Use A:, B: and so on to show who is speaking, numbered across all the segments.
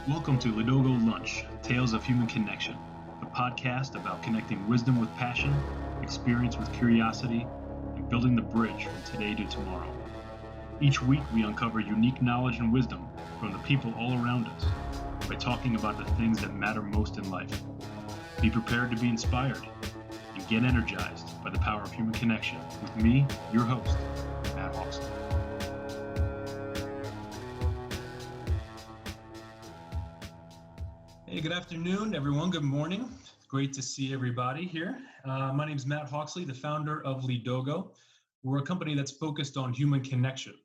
A: Welcome to Leadogo Lunch, Tales of Human Connection, a podcast about connecting wisdom with passion, experience with curiosity, and building the bridge from today to tomorrow. Each week we uncover unique knowledge and wisdom from the people all around us by talking about the things that matter most in life. Be prepared to be inspired and get energized by the power of human connection with me, your host, Matt Huxley. Hey, good afternoon, everyone. Good morning. Great to see everybody here. My name is Matt Huxley, the founder of Leadogo. We're a company that's focused on human connection,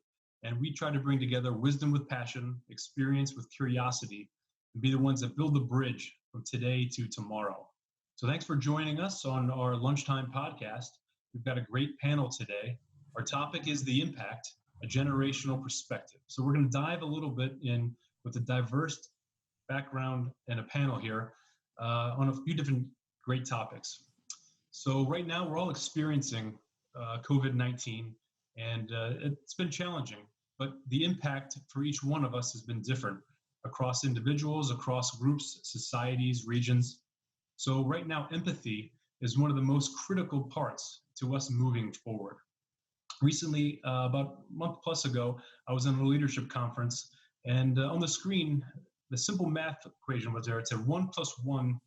A: and we try to bring together wisdom with passion, experience with curiosity, and be the ones that build the bridge from today to tomorrow. So thanks for joining us on our lunchtime podcast. We've got a great panel today. Our topic is the impact, a generational perspective. So we're going to dive a little bit in with a diverse background and a panel here on a few different great topics. So right now we're all experiencing COVID-19, and it's been challenging, but the impact for each one of us has been different across individuals, across groups, societies, regions. So right now, empathy is one of the most critical parts to us moving forward. Recently, about a month plus ago, I was in a leadership conference, and on the screen, the simple math equation was there. It said 1 + 1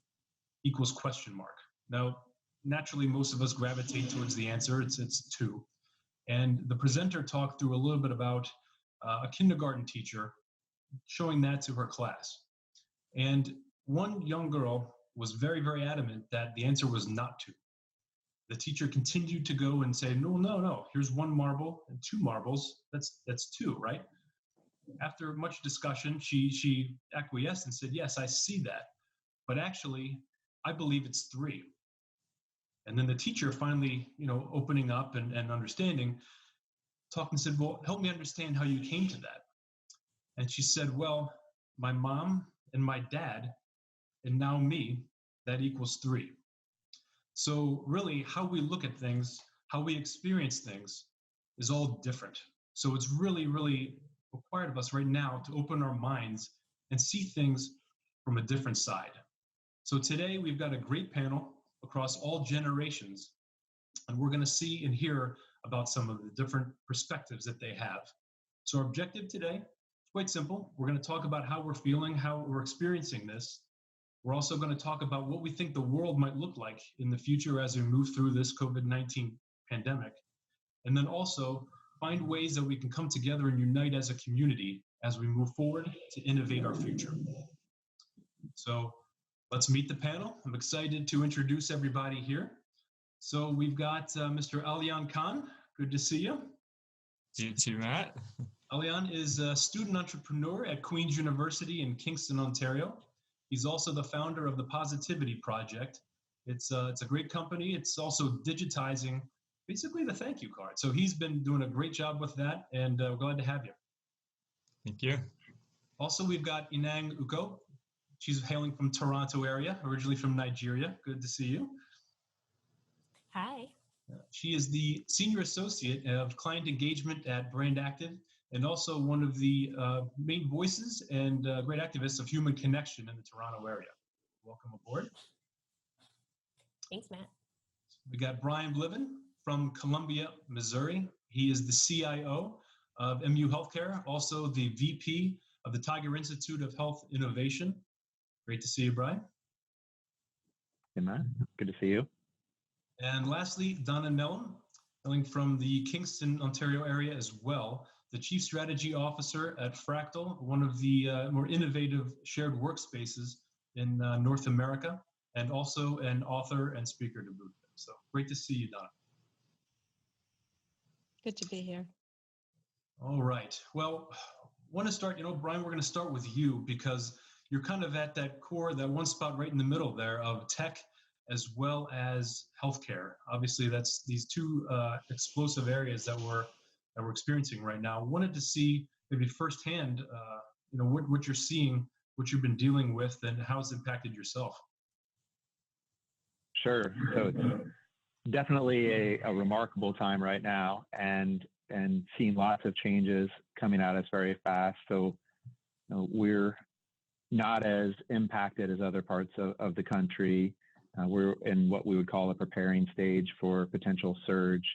A: equals question mark. Now, naturally, most of us gravitate towards the answer. It's 2. And the presenter talked through a little bit about a kindergarten teacher showing that to her class. And one young girl was very, very adamant that the answer was not 2. The teacher continued to go and say, no, here's 1 marble and 2 marbles. That's 2, right? After much discussion, she acquiesced and said, yes, I see that, but actually, I believe it's 3. And then the teacher finally, opening up and understanding, talked and said, well, help me understand how you came to that. And she said, well, my mom and my dad, and now me, that equals 3. So really, how we look at things, how we experience things is all different. So it's really, really required of us right now to open our minds and see things from a different side. So today we've got a great panel across all generations, and we're going to see and hear about some of the different perspectives that they have. So our objective today is quite simple. We're going to talk about how we're feeling, how we're experiencing this. We're also going to talk about what we think the world might look like in the future as we move through this COVID-19 pandemic. And then also find ways that we can come together and unite as a community as we move forward to innovate our future. So let's meet the panel. I'm excited to introduce everybody here. So we've got Mr. Alian Khan. Good to see you.
B: You too, Matt.
A: Alian is a student entrepreneur at Queen's University in Kingston, Ontario. He's also the founder of the Positivity Project. It's a great company. It's also digitizing basically the thank you card. So he's been doing a great job with that, and we're glad to have you.
B: Thank you.
A: Also, we've got Inang Uko. She's hailing from Toronto area, originally from Nigeria. Good to see you.
C: Hi.
A: She is the Senior Associate of Client Engagement at Brand Active, and also one of the main voices and great activists of human connection in the Toronto area. Welcome aboard.
C: Thanks, Matt.
A: We got Brian Bliven from Columbia, Missouri. He is the CIO of MU Healthcare, also the VP of the Tiger Institute of Health Innovation. Great to see you, Brian.
D: Hey, Matt. Good to see you.
A: And lastly, Donna Nellam, hailing from the Kingston, Ontario area as well, the Chief Strategy Officer at Fractal, one of the more innovative shared workspaces in North America, and also an author and speaker to boot. So great to see you, Donna.
C: Good to be here.
A: All right. Well, want to start, Brian, we're going to start with you because you're kind of at that core, that one spot right in the middle there of tech as well as healthcare. Obviously, that's these two explosive areas that we're experiencing right now. Wanted to see maybe firsthand, what you're seeing, what you've been dealing with, and how it's impacted yourself.
D: Sure. So it's definitely a remarkable time right now, and seeing lots of changes coming at us very fast. So we're not as impacted as other parts of the country. We're in what we would call a preparing stage for potential surge.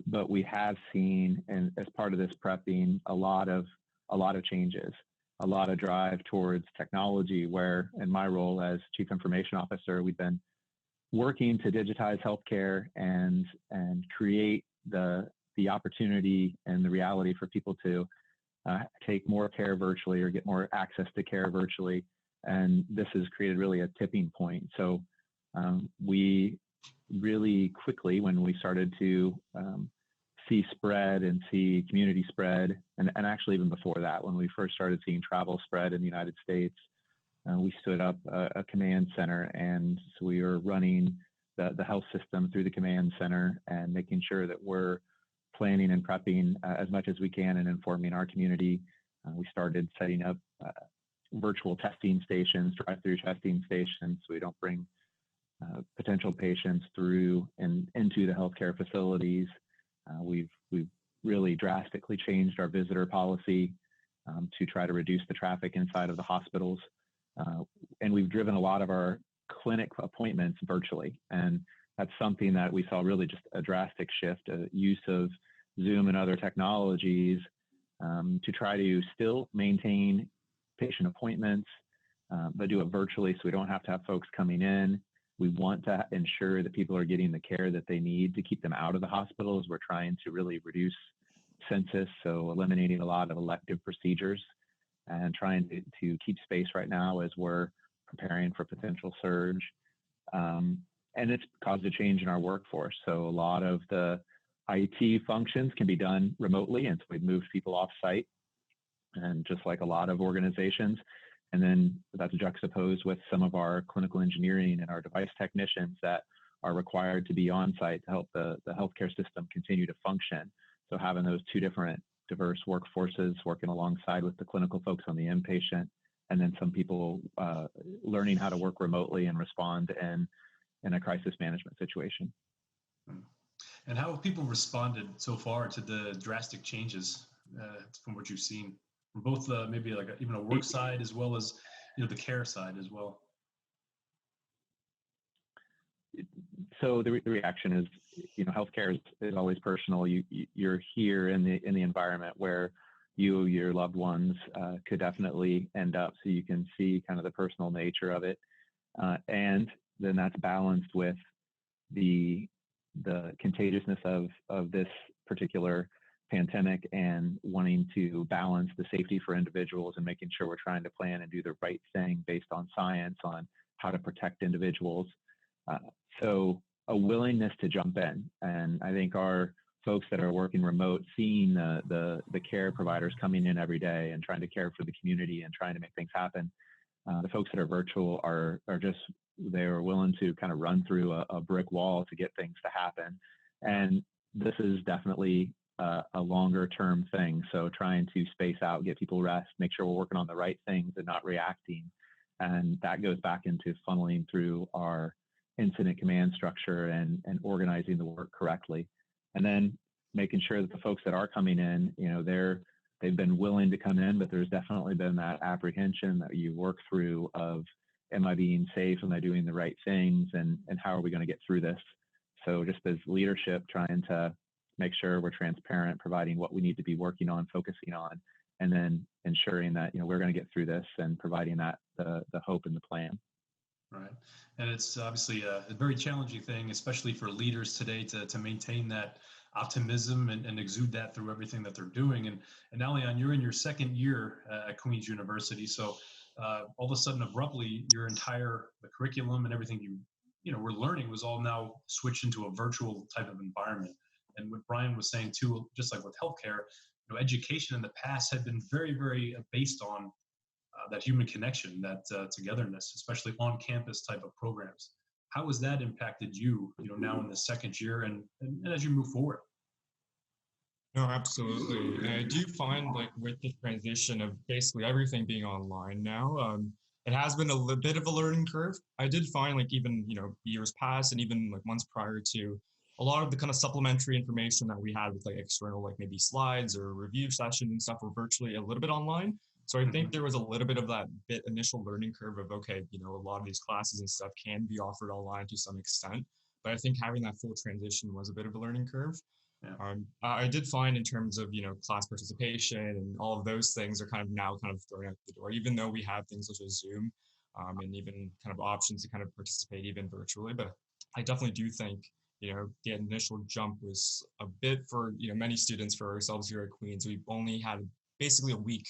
D: But we have seen, and as part of this prepping, a lot of changes, a lot of drive towards technology, where in my role as Chief Information Officer, we've been working to digitize healthcare and create the opportunity and the reality for people to take more care virtually or get more access to care virtually. And this has created really a tipping point. So we really quickly, when we started to see spread and see community spread, and actually even before that, when we first started seeing travel spread in the United States, we stood up a command center, and so we were running the health system through the command center and making sure that we're planning and prepping as much as we can and informing our community. We started setting up virtual testing stations, drive-through testing stations, so we don't bring potential patients through and into the healthcare facilities. We've really drastically changed our visitor policy to try to reduce the traffic inside of the hospitals. And we've driven a lot of our clinic appointments virtually. And that's something that we saw really just a drastic shift, use of Zoom and other technologies to try to still maintain patient appointments, but do it virtually so we don't have to have folks coming in. We want to ensure that people are getting the care that they need to keep them out of the hospitals. We're trying to really reduce census, so eliminating a lot of elective procedures and trying to keep space right now as we're preparing for potential surge. And it's caused a change in our workforce. So a lot of the IT functions can be done remotely, and so we've moved people off site, and just like a lot of organizations. And then that's juxtaposed with some of our clinical engineering and our device technicians that are required to be on site to help the healthcare system continue to function. So having those two different diverse workforces working alongside with the clinical folks on the inpatient, and then some people learning how to work remotely and respond in a crisis management situation.
A: And how have people responded so far to the drastic changes from what you've seen? From both maybe like even a work side as well as the care side as well.
D: So the reaction is, healthcare is always personal. You're here in the environment where your loved ones could definitely end up, so you can see kind of the personal nature of it, and then that's balanced with the contagiousness of this particular pandemic and wanting to balance the safety for individuals and making sure we're trying to plan and do the right thing based on science on how to protect individuals. So a willingness to jump in. And I think our folks that are working remote, seeing the care providers coming in every day and trying to care for the community and trying to make things happen. The folks that are virtual are just, they're willing to kind of run through a brick wall to get things to happen. And this is definitely a longer term thing. So trying to space out, get people rest, make sure we're working on the right things and not reacting. And that goes back into funneling through our incident command structure and organizing the work correctly. And then making sure that the folks that are coming in, they've been willing to come in, but there's definitely been that apprehension that you work through of, am I being safe? Am I doing the right things? And how are we going to get through this? So just as leadership, trying to make sure we're transparent, providing what we need to be working on, focusing on, and then ensuring that, we're going to get through this and providing that the hope and the plan.
A: Right. And it's obviously a very challenging thing, especially for leaders today to maintain that optimism and exude that through everything that they're doing. And Alian, you're in your second year at Queen's University. So all of a sudden, abruptly, the curriculum and everything you were learning was all now switched into a virtual type of environment. And what Brian was saying too, just like with healthcare, education in the past had been very, very based on that human connection, that togetherness, especially on campus type of programs. How has that impacted you, now in the second year and as you move forward?
B: No, absolutely. And I do find with the transition of basically everything being online now, it has been a bit of a learning curve. I did find even, years past and even months prior to, a lot of the kind of supplementary information that we had with external, maybe slides or review sessions and stuff were virtually a little bit online. So I think there was a little bit of that initial learning curve of, okay, a lot of these classes and stuff can be offered online to some extent, but I think having that full transition was a bit of a learning curve.
A: Yeah.
B: I did find in terms of, class participation and all of those things are kind of now kind of thrown out the door, even though we have things such as Zoom, and even kind of options to kind of participate even virtually. But I definitely do think, the initial jump was a bit for, many students, for ourselves here at Queen's. We've only had basically a week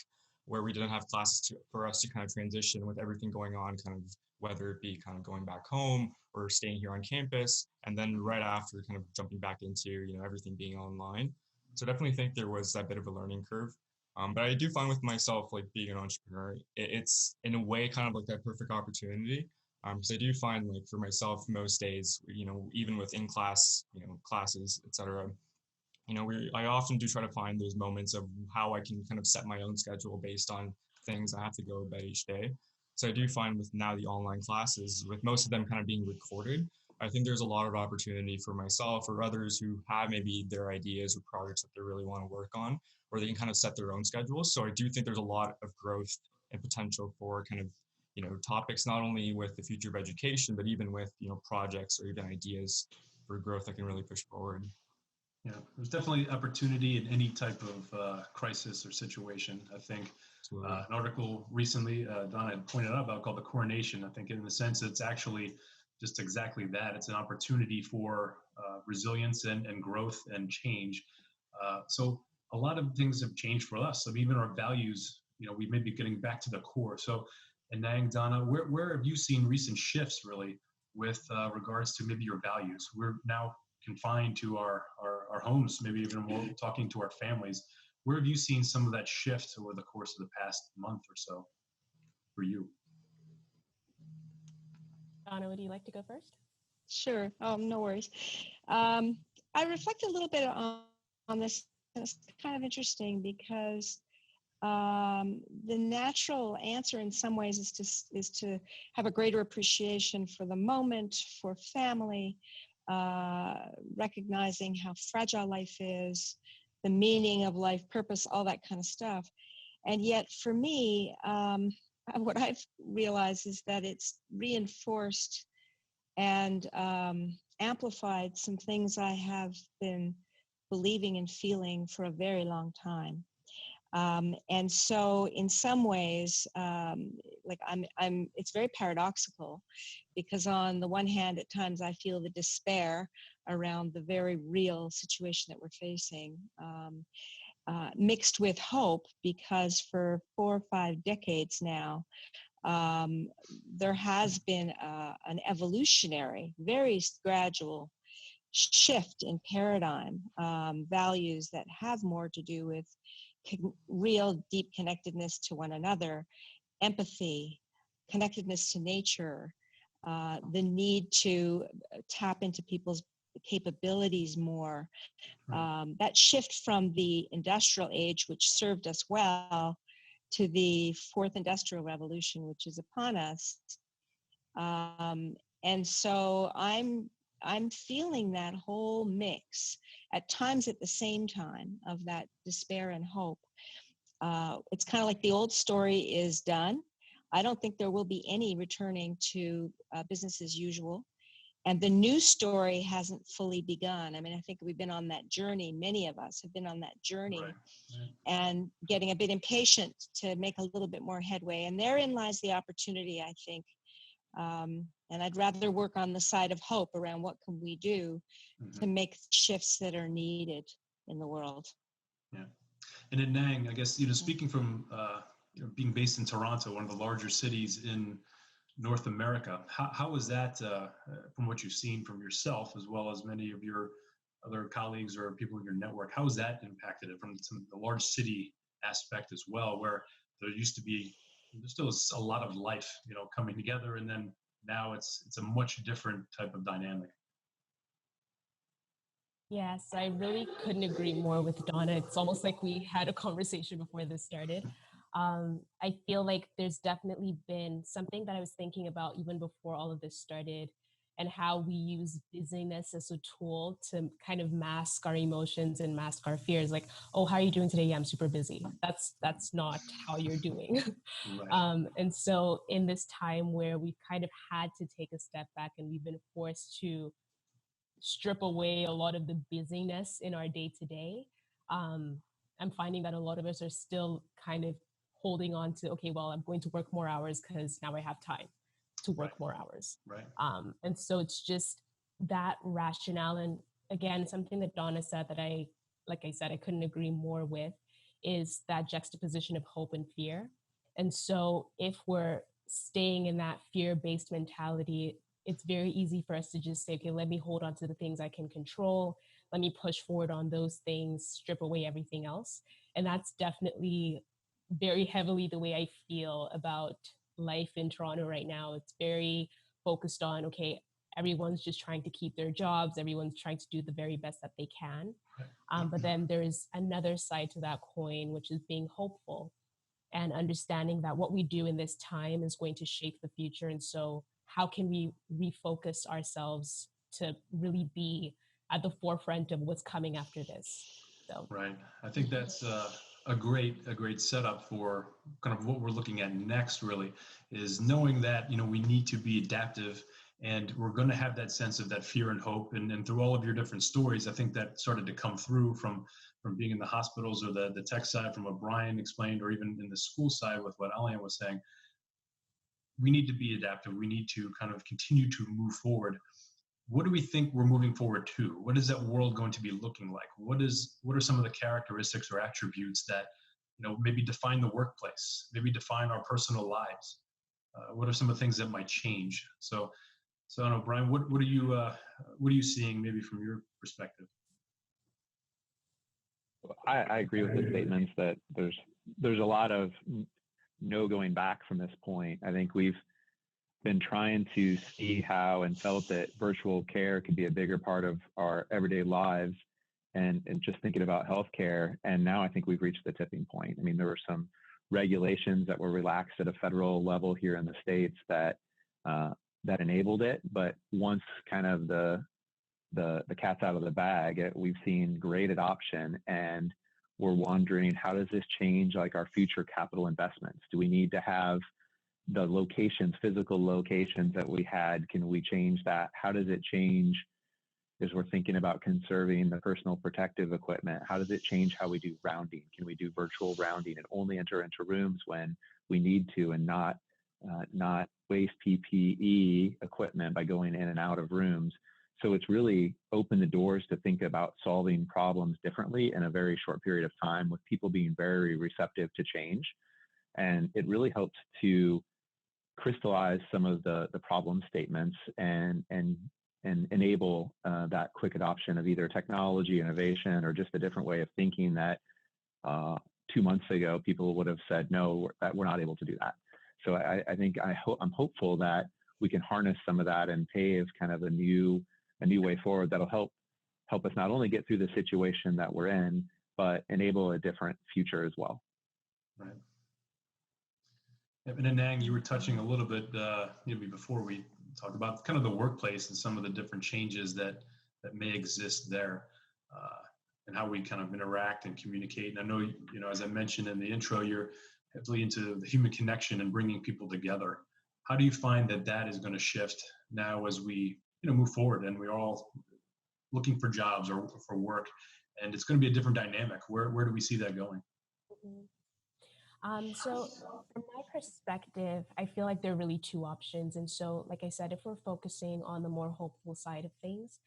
B: where we didn't have classes for us to kind of transition with everything going on, kind of whether it be kind of going back home or staying here on campus, and then right after kind of jumping back into, everything being online. So definitely think there was that bit of a learning curve. But I do find with myself, like being an entrepreneur, it's in a way kind of like that perfect opportunity. Because I do find, like, for myself, most days, even with in-class, classes, etc., I often do try to find those moments of how I can kind of set my own schedule based on things I have to go about each day. So I do find with now the online classes, with most of them kind of being recorded, I think there's a lot of opportunity for myself or others who have maybe their ideas or projects that they really want to work on, or they can kind of set their own schedules. So I do think there's a lot of growth and potential for kind of, topics, not only with the future of education, but even with, projects or even ideas for growth that can really push forward.
A: Yeah, there's definitely opportunity in any type of crisis or situation. I think an article recently, Donna had pointed out about, called The Coronation. I think in the sense it's actually just exactly that. It's an opportunity for resilience and growth and change. So a lot of things have changed for us. I mean, even our values, we may be getting back to the core. So, and Nang, Donna, where have you seen recent shifts really with regards to maybe your values? We're now confined to our homes, maybe even more talking to our families. Where have you seen some of that shift over the course of the past month or so for you?
C: Donna, would you like to go first?
E: Sure. No worries. I reflect a little bit on this. It's kind of interesting because the natural answer in some ways is to have a greater appreciation for the moment, for family, recognizing how fragile life is, the meaning of life, purpose, all that kind of stuff. And yet for me, what I've realized is that it's reinforced and amplified some things I have been believing and feeling for a very long time. And so in some ways, like it's very paradoxical, because on the one hand, at times I feel the despair around the very real situation that we're facing, mixed with hope, because for 4 or 5 decades now, there has been an evolutionary, very gradual shift in paradigm, values that have more to do with real deep connectedness to one another, empathy, connectedness to nature, the need to tap into people's capabilities more. That shift from the industrial age, which served us well, to the fourth industrial revolution, which is upon us. And so I'm feeling that whole mix at times at the same time of that despair and hope. It's kind of like the old story is done. I don't think there will be any returning to business as usual. And the new story hasn't fully begun. I mean, I think we've been on that journey. Many of us have been on that journey, right. And getting a bit impatient to make a little bit more headway. And therein lies the opportunity, I think. And I'd rather work on the side of hope around what can we do to make shifts that are needed in the world.
A: Yeah. And in Nang, I guess, speaking from being based in Toronto, one of the larger cities in North America, how is that, from what you've seen from yourself, as well as many of your other colleagues or people in your network, how has that impacted it from the large city aspect as well, where there used to be, there's still a lot of life, coming together, and then now it's a much different type of dynamic.
C: Yes, I really couldn't agree more with Donna. It's almost like we had a conversation before this started. I feel like there's definitely been something that I was thinking about even before all of this started, and how we use busyness as a tool to kind of mask our emotions and mask our fears. Like, oh, how are you doing today? Yeah, I'm super busy. That's not how you're doing.
A: Right.
C: And so in this time where we've kind of had to take a step back and we've been forced to strip away a lot of the busyness in our day to day, I'm finding that a lot of us are still kind of holding on to, okay, well, I'm going to work more hours because now I have time to work
A: Right.
C: more hours.
A: Right.
C: And so it's just that rationale. And again, something that Donna said that like I said, I couldn't agree more with is that juxtaposition of hope and fear. And so if we're staying in that fear-based mentality, it's very easy for us to just say, okay, let me hold on to the things I can control. Let me push forward on those things, strip away everything else. And that's definitely very heavily the way I feel about life in Toronto right now. It's very focused on, okay, everyone's just trying to keep their jobs, everyone's trying to do the very best that they can. But then there's another side to that coin, which is being hopeful and understanding that what we do in this time is going to shape the future. And so how can we refocus ourselves to really be at the forefront of what's coming after this? So
A: Right. I think that's a great setup for kind of what we're looking at next. Really, is knowing that we need to be adaptive, and we're going to have that sense of that fear and hope. And through all of your different stories, I think that started to come through from being in the hospitals or the tech side, from what Brian explained, or even in the school side with what Alian was saying. We need to be adaptive. We need to kind of continue to move forward. What do we think we're moving forward to? What is that world going to be looking like? What are some of the characteristics or attributes that maybe define the workplace, maybe define our personal lives? What are some of the things that might change? So I don't know, Brian, what are you seeing maybe from your perspective?
D: I agree with the statements that there's a lot of no going back from this point. I think we've been trying to see how and felt that virtual care could be a bigger part of our everyday lives and just thinking about healthcare. And now I think we've reached the tipping point. I mean, there were some regulations that were relaxed at a federal level here in the States that enabled it. But once kind of the cat's out of the bag, we've seen great adoption, and we're wondering, how does this change like our future capital investments? Do we need to have the locations, physical locations that we had? Can we change that? How does it change as we're thinking about conserving the personal protective equipment? How does it change how we do rounding? Can we do virtual rounding and only enter into rooms when we need to, and not waste PPE equipment by going in and out of rooms? So it's really opened the doors to think about solving problems differently in a very short period of time, with people being very receptive to change. And it really helped to crystallize some of the problem statements and enable that quick adoption of either technology, innovation, or just a different way of thinking that 2 months ago people would have said, no, we're not able to do that. So I think I'm hopeful that we can harness some of that and pave kind of a new way forward that'll help us not only get through the situation that we're in, but enable a different future as well.
A: Right. And Anang, you were touching a little bit maybe before we talked about kind of the workplace and some of the different changes that may exist there, and how we kind of interact and communicate. And I know, as I mentioned in the intro, you're heavily into the human connection and bringing people together. How do you find that is going to shift now as we move forward and we're all looking for jobs or for work, and it's going to be a different dynamic? Where do we see that going?
C: So from my perspective, I feel like there are really two options. And so, like I said, if we're focusing on the more hopeful side of things,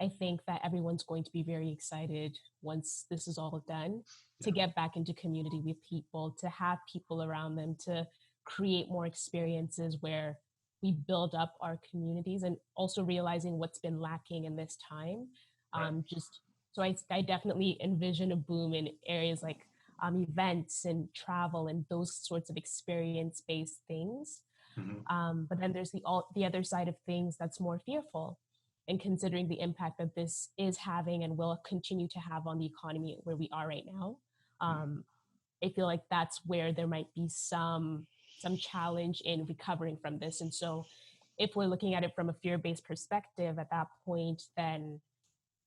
C: I think that everyone's going to be very excited once this is all done to get back into community with people, to have people around them, to create more experiences where we build up our communities, and also realizing what's been lacking in this time. I definitely envision a boom in areas like events and travel and those sorts of experience-based things.
A: Mm-hmm.
C: But then there's the other side of things that's more fearful, and considering the impact that this is having and will continue to have on the economy where we are right now. I feel like that's where there might be some challenge in recovering from this. And so if we're looking at it from a fear-based perspective, at that point, then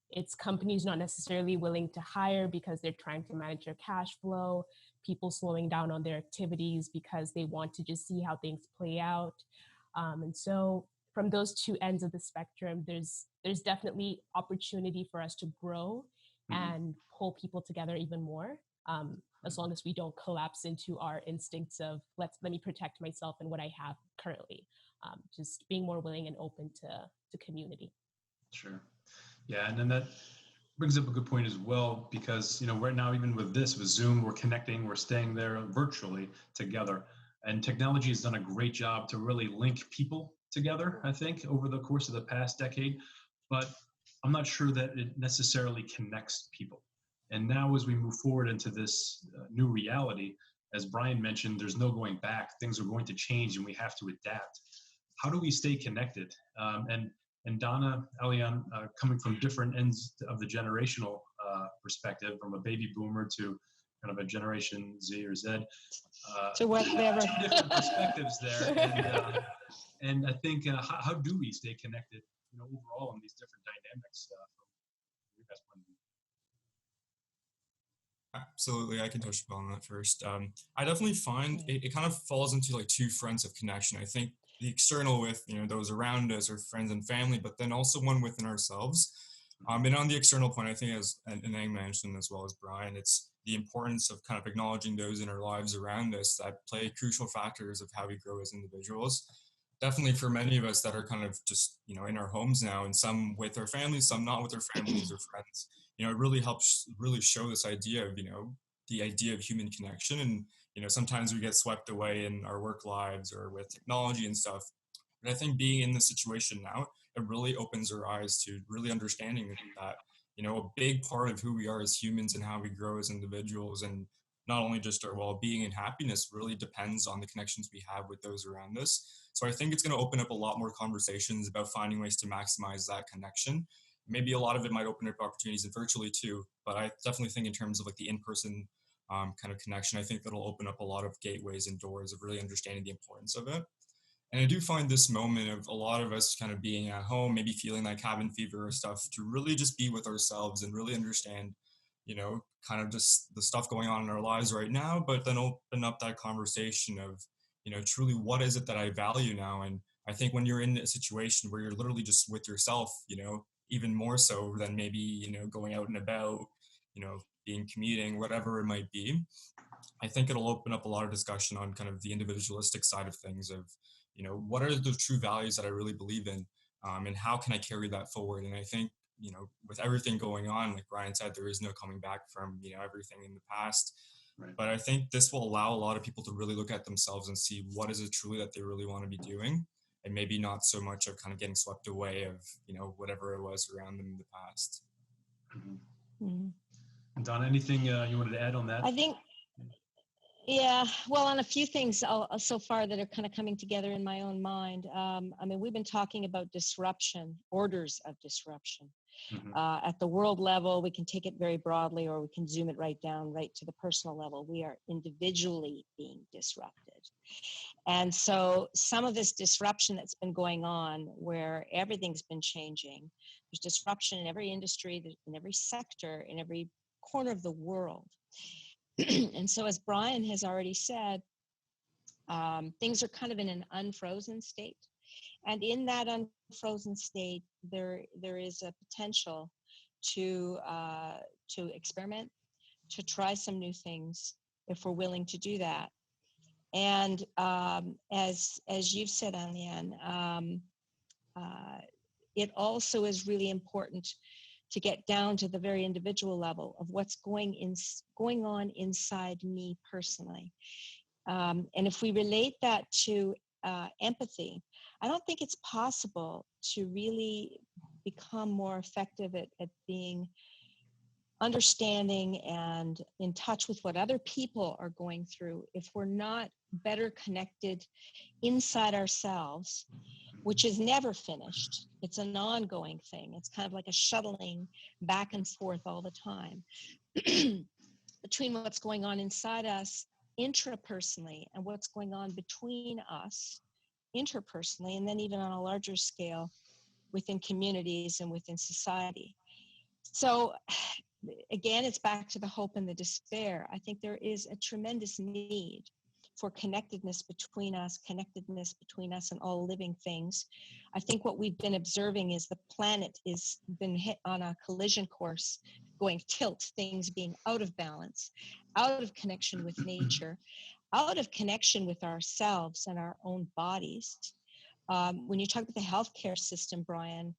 C: it's companies not necessarily willing to hire because they're trying to manage their cash flow, people slowing down on their activities because they want to just see how things play out. And so from those two ends of the spectrum, there's definitely opportunity for us to grow and pull people together even more, as long as we don't collapse into our instincts of let me protect myself and what I have currently. Just being more willing and open to community.
A: Sure. Yeah, and then that brings up a good point as well, because right now, even with Zoom, we're connecting, we're staying there virtually together, and technology has done a great job to really link people together, I think, over the course of the past decade, but I'm not sure that it necessarily connects people. And now as we move forward into this new reality, as Brian mentioned, there's no going back. Things are going to change and we have to adapt. How do we stay connected? And Donna, Elian, coming from different ends of the generational perspective, from a baby boomer to kind of a Generation Z or Z.
E: To whatever.
A: Two different perspectives there. And I think, how do we stay connected, overall in these different dynamics from your guys' point of view?
B: Absolutely, I can touch upon that first. I definitely find it kind of falls into like two fronts of connection. I think the external with those around us or friends and family, but then also one within ourselves. And on the external point, I think as Anang mentioned as well as Brian, it's the importance of kind of acknowledging those in our lives around us that play crucial factors of how we grow as individuals. Definitely for many of us that are kind of just in our homes now, and some with our families, some not with our families or friends. It really helps really show this idea of the idea of human connection. And sometimes we get swept away in our work lives or with technology and stuff. But I think being in this situation now, it really opens our eyes to really understanding that a big part of who we are as humans and how we grow as individuals, and not only just our well-being and happiness, really depends on the connections we have with those around us. So I think it's going to open up a lot more conversations about finding ways to maximize that connection. Maybe a lot of it might open up opportunities virtually too, but I definitely think in terms of like the in-person kind of connection, I think that'll open up a lot of gateways and doors of really understanding the importance of it. And I do find this moment of a lot of us kind of being at home, maybe feeling like cabin fever or stuff, to really just be with ourselves and really understand, kind of just the stuff going on in our lives right now, but then open up that conversation of, truly what is it that I value now? And I think when you're in a situation where you're literally just with yourself, even more so than maybe, going out and about, being commuting, whatever it might be, I think it'll open up a lot of discussion on kind of the individualistic side of things of, what are the true values that I really believe in, and how can I carry that forward? And I think, with everything going on, like Brian said, there is no coming back from, everything in the past. Right. But I think this will allow a lot of people to really look at themselves and see what is it truly that they really want to be doing, and maybe not so much of kind of getting swept away of, whatever it was around them in the past.
A: Mm-hmm. Mm-hmm. Donna, anything you wanted to add on that?
E: I think, yeah, well, on a few things so far that are kind of coming together in my own mind. We've been talking about disruption, orders of disruption. Mm-hmm. At the world level, we can take it very broadly, or we can zoom it right down, right to the personal level. We are individually being disrupted. And so some of this disruption that's been going on, where everything's been changing, there's disruption in every industry, in every sector, in every corner of the world. And so, as Brian has already said, things are kind of in an unfrozen state. And in that unfrozen state, there is a potential to experiment, to try some new things, if we're willing to do that. And as you've said, Aliane, it also is really important to get down to the very individual level of what's going on inside me personally. And if we relate that to empathy, I don't think it's possible to really become more effective at being understanding and in touch with what other people are going through if we're not better connected inside ourselves, which is never finished. It's an ongoing thing. It's kind of like a shuttling back and forth all the time between what's going on inside us intrapersonally and what's going on between us interpersonally, and then even on a larger scale within communities and within society. So again, it's back to the hope and the despair. I think there is a tremendous need for connectedness between us and all living things. I think what we've been observing is the planet is been hit on a collision course, going tilt, things being out of balance, out of connection with nature, out of connection with ourselves and our own bodies. When you talk about the healthcare system, Brian,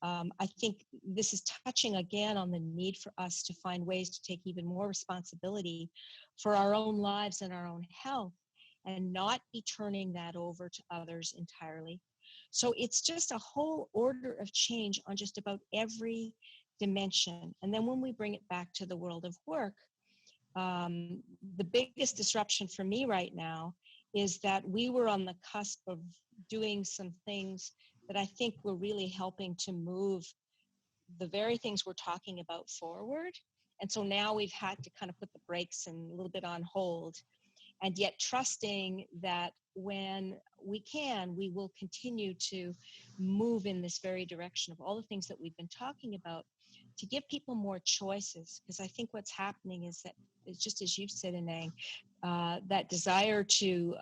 E: I think this is touching again on the need for us to find ways to take even more responsibility for our own lives and our own health, and not be turning that over to others entirely. So it's just a whole order of change on just about every dimension. And then when we bring it back to the world of work, the biggest disruption for me right now is that we were on the cusp of doing some things that I think were really helping to move the very things we're talking about forward. And so now we've had to kind of put the brakes and a little bit on hold, and yet trusting that when we can, we will continue to move in this very direction of all the things that we've been talking about, to give people more choices. Because I think what's happening is that, it's just as you've said, Inang, that desire to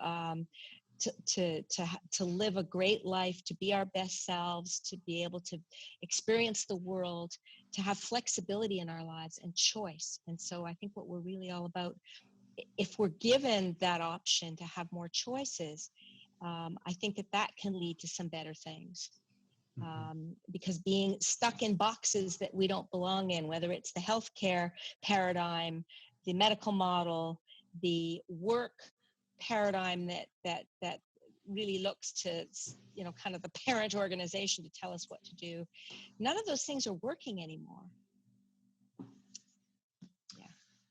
E: live a great life, to be our best selves, to be able to experience the world, to have flexibility in our lives and choice. And so I think what we're really all about, if we're given that option to have more choices, I think that can lead to some better things. Because being stuck in boxes that we don't belong in, whether it's the healthcare paradigm, the medical model, the work paradigm that really looks to, kind of the parent organization to tell us what to do, none of those things are working anymore.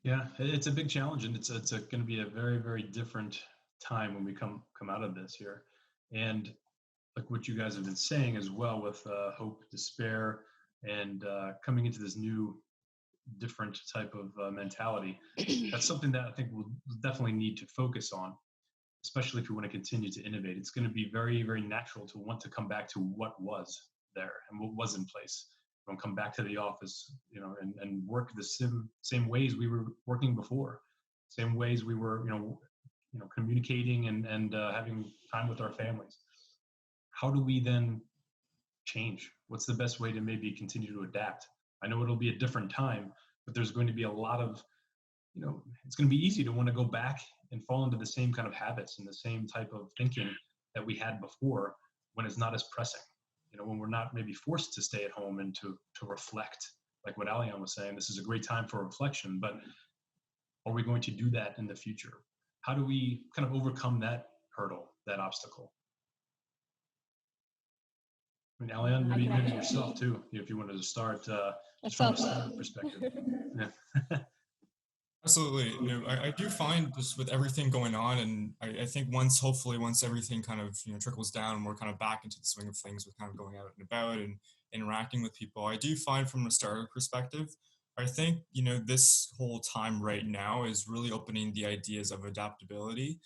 A: Yeah, it's a big challenge, and it's going to be a very, very different time when we come out of this here. And like what you guys have been saying as well, with hope, despair, and coming into this new, different type of mentality, that's something that I think we'll definitely need to focus on, especially if we want to continue to innovate. It's going to be very, very natural to want to come back to what was there and what was in place. Don't come back to the office, and work the same ways we were working before, same ways we were, communicating and having time with our families. How do we then change? What's the best way to maybe continue to adapt? I know it'll be a different time, but there's going to be a lot of, it's going to be easy to want to go back and fall into the same kind of habits and the same type of thinking that we had before, when it's not as pressing. When we're not maybe forced to stay at home and to reflect, like what Alian was saying, this is a great time for reflection, but are we going to do that in the future? How do we kind of overcome that hurdle, that obstacle? I mean, Alian, maybe yourself too, if you wanted to start just from a startup perspective. Yeah.
B: Absolutely. I do find this with everything going on, and I think once everything kind of trickles down, we're kind of back into the swing of things with kind of going out and about and interacting with people. I do find from a startup perspective, I think this whole time right now is really opening the ideas of adaptability,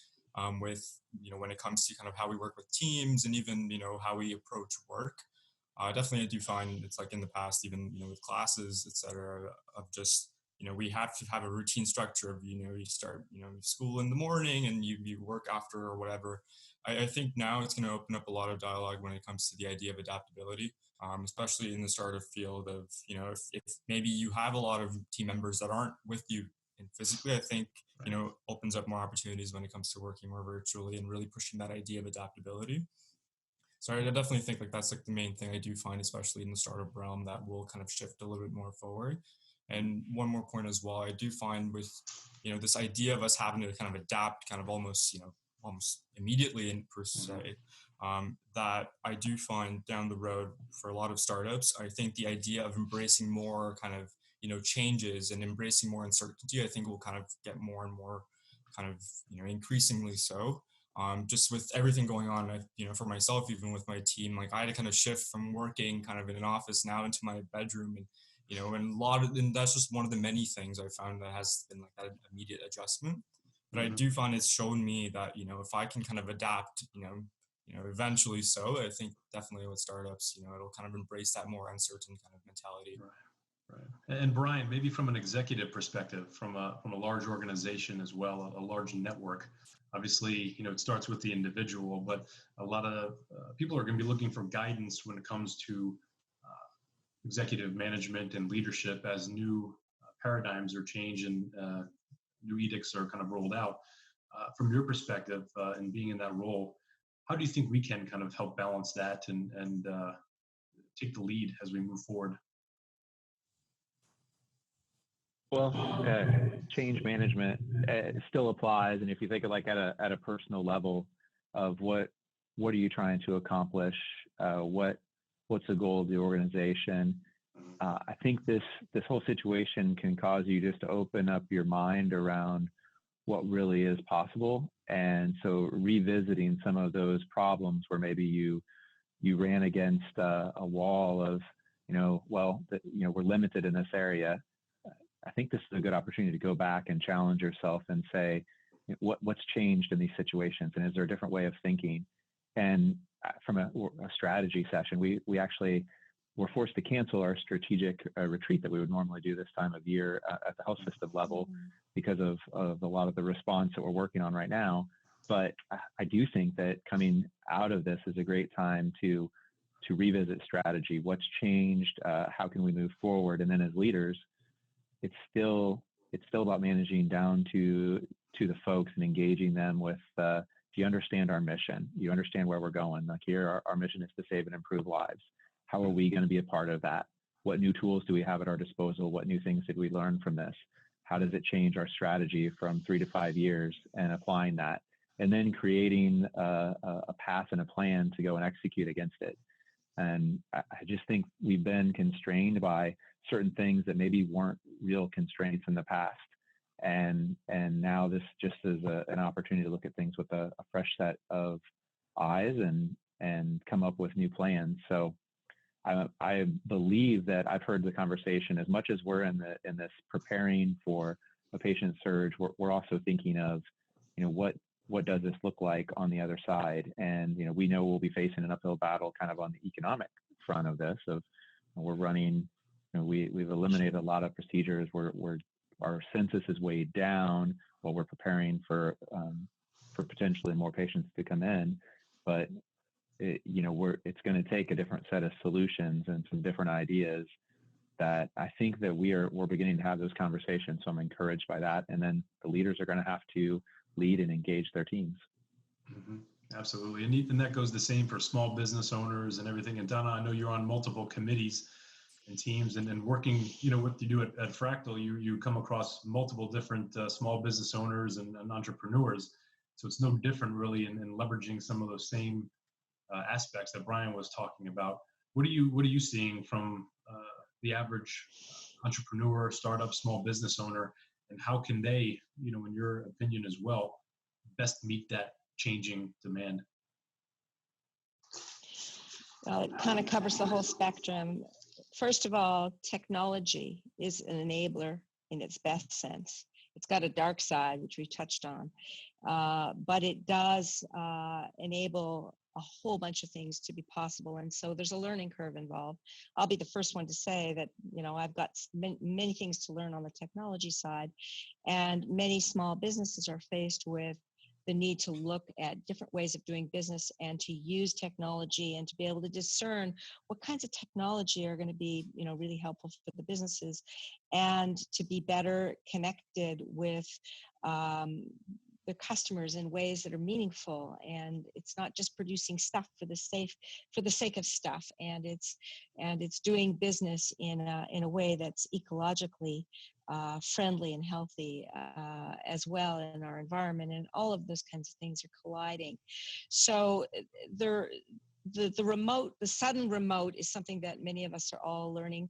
B: with when it comes to kind of how we work with teams and even how we approach work. Definitely, I do find it's like in the past, even with classes, etc., of just we have to have a routine structure of, you start, school in the morning and you work after or whatever. I think now it's going to open up a lot of dialogue when it comes to the idea of adaptability, especially in the startup field of, if maybe you have a lot of team members that aren't with you physically, I think, opens up more opportunities when it comes to working more virtually and really pushing that idea of adaptability. So I definitely think that's the main thing I do find, especially in the startup realm, that will kind of shift a little bit more forward. And one more point as well, I do find with, this idea of us having to kind of adapt kind of almost immediately in per se, that I do find down the road for a lot of startups, I think the idea of embracing more kind of, changes and embracing more uncertainty, I think will kind of get more and more kind of, increasingly so. Just with everything going on, for myself, even with my team, like I had to kind of shift from working kind of in an office now into my bedroom, and and that's just one of the many things I found that has been like that immediate adjustment. But I do find it's shown me that, if I can kind of adapt, eventually so. I think definitely with startups, it'll kind of embrace that more uncertain kind of mentality.
A: Right. And Brian, maybe from an executive perspective, from a large organization as well, a large network. Obviously, it starts with the individual, but a lot of people are going to be looking for guidance when it comes to executive management and leadership as new paradigms are changed and new edicts are kind of rolled out. From your perspective and being in that role, how do you think we can kind of help balance that and take the lead as we move forward?
D: Well, change management still applies, and if you think of like at a personal level of what are you trying to accomplish, what's the goal of the organization, I think this whole situation can cause you just to open up your mind around what really is possible, and so revisiting some of those problems where maybe you ran against a wall of we're limited in this area. I think this is a good opportunity to go back and challenge yourself and say, what's changed in these situations, and is there a different way of thinking? And from a strategy session, we actually were forced to cancel our strategic retreat that we would normally do this time of year at the health system level because of a lot of the response that we're working on right now. But I do think that coming out of this is a great time to revisit strategy. What's changed? How can we move forward? And then as leaders, it's still about managing down to the folks and engaging them with, do you understand our mission? You understand where we're going? Like here, our mission is to save and improve lives. How are we going to be a part of that? What new tools do we have at our disposal? What new things did we learn from this? How does it change our strategy from 3 to 5 years and applying that? And then creating a path and a plan to go and execute against it. And I just think we've been constrained by certain things that maybe weren't real constraints in the past. And now this just is an opportunity to look at things with a fresh set of eyes and come up with new plans. So I believe that I've heard the conversation as much as we're in this preparing for a patient surge, we're also thinking of, what does this look like on the other side? And, we know we'll be facing an uphill battle kind of on the economic front of this, we're running, we've eliminated a lot of procedures where our census is way down while we're preparing for potentially more patients to come in. But, it's going to take a different set of solutions and some different ideas that I think that we're beginning to have those conversations. So I'm encouraged by that. And then the leaders are going to have to lead and engage their teams.
A: Mm-hmm. Absolutely. And that goes the same for small business owners and everything. And Donna, I know you're on multiple committees and teams and working, what you do at Fractal, you come across multiple different small business owners and entrepreneurs. So it's no different really in leveraging some of those same aspects that Brian was talking about. What are you seeing from the average entrepreneur, startup, small business owner, and how can they, in your opinion as well, best meet that changing demand?
E: Well, it kind of covers the whole spectrum. First of all, technology is an enabler in its best sense. It's got a dark side, which we touched on, but it does enable a whole bunch of things to be possible. And so there's a learning curve involved. I'll be the first one to say that, I've got many things to learn on the technology side, and many small businesses are faced with the need to look at different ways of doing business and to use technology and to be able to discern what kinds of technology are going to be, really helpful for the businesses, and to be better connected with the customers in ways that are meaningful. And it's not just producing stuff for the sake of stuff. And it's doing business in a way that's ecologically friendly and healthy as well in our environment, and all of those kinds of things are colliding. So the sudden remote is something that many of us are all learning.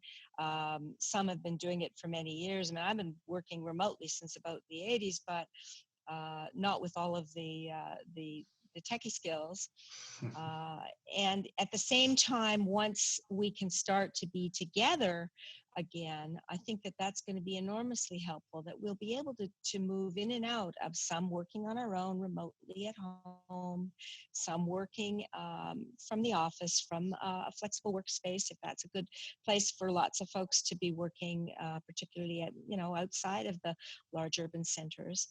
E: Some have been doing it for many years. I mean, I've been working remotely since about the 80s, but not with all of the techie skills. And at the same time, once we can start to be together again, I think that that's going to be enormously helpful, that we'll be able to move in and out of some working on our own remotely at home, some working from the office, from a flexible workspace, if that's a good place for lots of folks to be working, particularly at, outside of the large urban centers.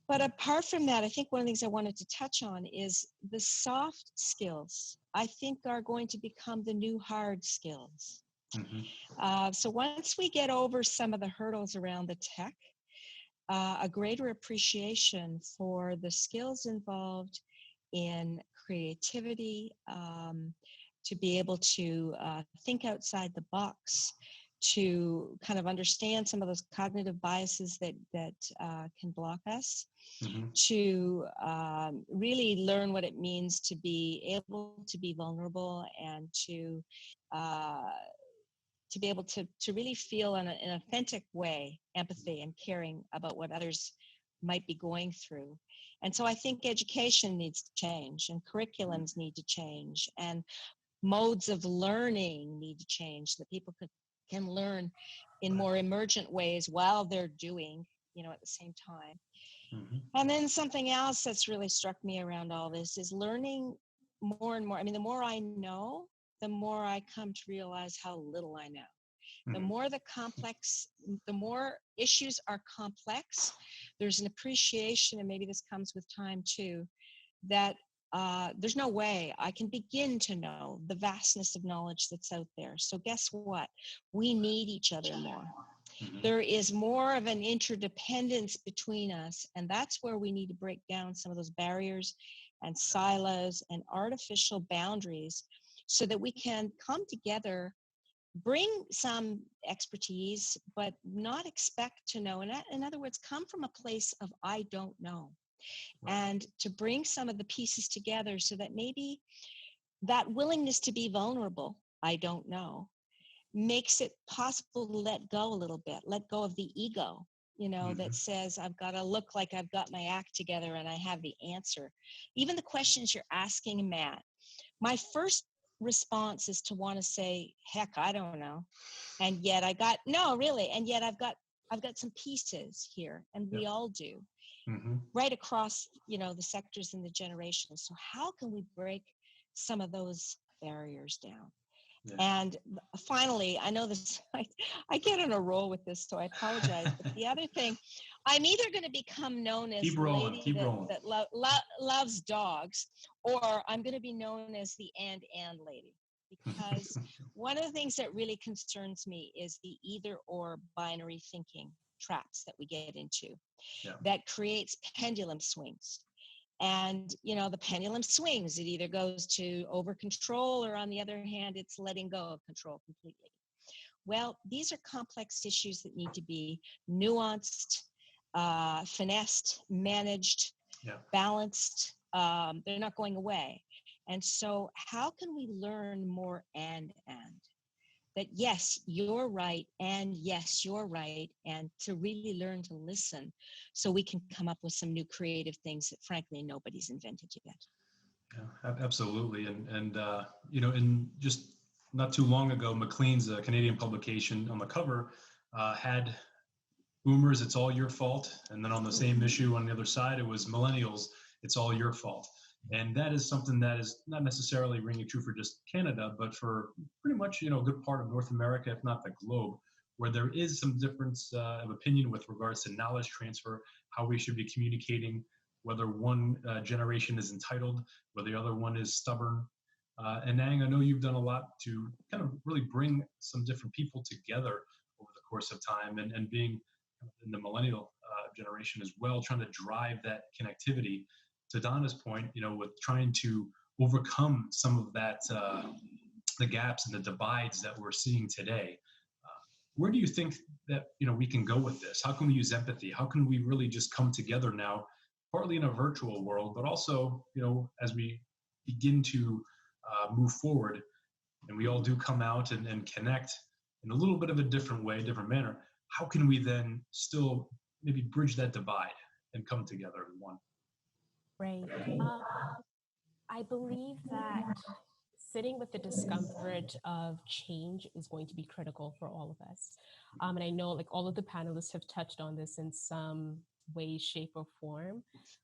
E: But apart from that, I think one of the things I wanted to touch on is the soft skills, I think, are going to become the new hard skills. Mm-hmm. So once we get over some of the hurdles around the tech, a greater appreciation for the skills involved in creativity, to be able to think outside the box, to kind of understand some of those cognitive biases that can block us, mm-hmm. to really learn what it means to be able to be vulnerable and to be able to really feel in an authentic way empathy and caring about what others might be going through. And so I think education needs to change, and curriculums need to change, and modes of learning need to change, so that people can learn in more emergent ways while they're doing, at the same time. Mm-hmm. And then something else that's really struck me around all this is learning more and more. I mean, the more I know, the more I come to realize how little I know. Mm-hmm. The more issues are complex, there's an appreciation, and maybe this comes with time too, that there's no way I can begin to know the vastness of knowledge that's out there. So guess what? We need each other more. Mm-hmm. There is more of an interdependence between us, and that's where we need to break down some of those barriers and silos and artificial boundaries, so that we can come together, bring some expertise, but not expect to know. In other words, come from a place of I don't know. Right. And to bring some of the pieces together, so that maybe that willingness to be vulnerable, I don't know, makes it possible to let go a little bit, let go of the ego, mm-hmm. that says I've got to look like I've got my act together and I have the answer. Even the questions you're asking, Matt, my first response is to want to say, heck, I don't know. And yet I've got some pieces here, and we all do. Mm-hmm. Right across, the sectors and the generations. So how can we break some of those barriers down? Yeah. And finally, I know this, I get on a roll with this, so I apologize. But the other thing, I'm either going to become known as the lady that loves dogs, or I'm going to be known as the and lady. Because one of the things that really concerns me is the either or binary thinking traps that we get into, that creates pendulum swings. And, the pendulum swings. It either goes to over control, or on the other hand, it's letting go of control completely. Well, these are complex issues that need to be nuanced, finessed, managed, balanced. They're not going away. And so how can we learn more and that yes, you're right, and yes, you're right, and to really learn to listen, so we can come up with some new creative things that frankly nobody's invented yet.
A: Yeah, absolutely. And in just not too long ago, Maclean's Canadian publication on the cover had boomers, it's all your fault. And then on the same issue on the other side, it was millennials, it's all your fault. And that is something that is not necessarily ringing true for just Canada, but for pretty much, a good part of North America, if not the globe, where there is some difference of opinion with regards to knowledge transfer, how we should be communicating, whether one generation is entitled, whether the other one is stubborn. And Nang, I know you've done a lot to kind of really bring some different people together over the course of time, and being in the millennial generation as well, trying to drive that connectivity. To Donna's point, with trying to overcome some of that, the gaps and the divides that we're seeing today. Where do you think that, we can go with this? How can we use empathy? How can we really just come together now, partly in a virtual world, but also, as we begin to move forward, and we all do come out and connect in a little bit of a different way, different manner, how can we then still maybe bridge that divide and come together as one?
C: Right. I believe that sitting with the discomfort of change is going to be critical for all of us. And I know like all of the panelists have touched on this in some way, shape, or form,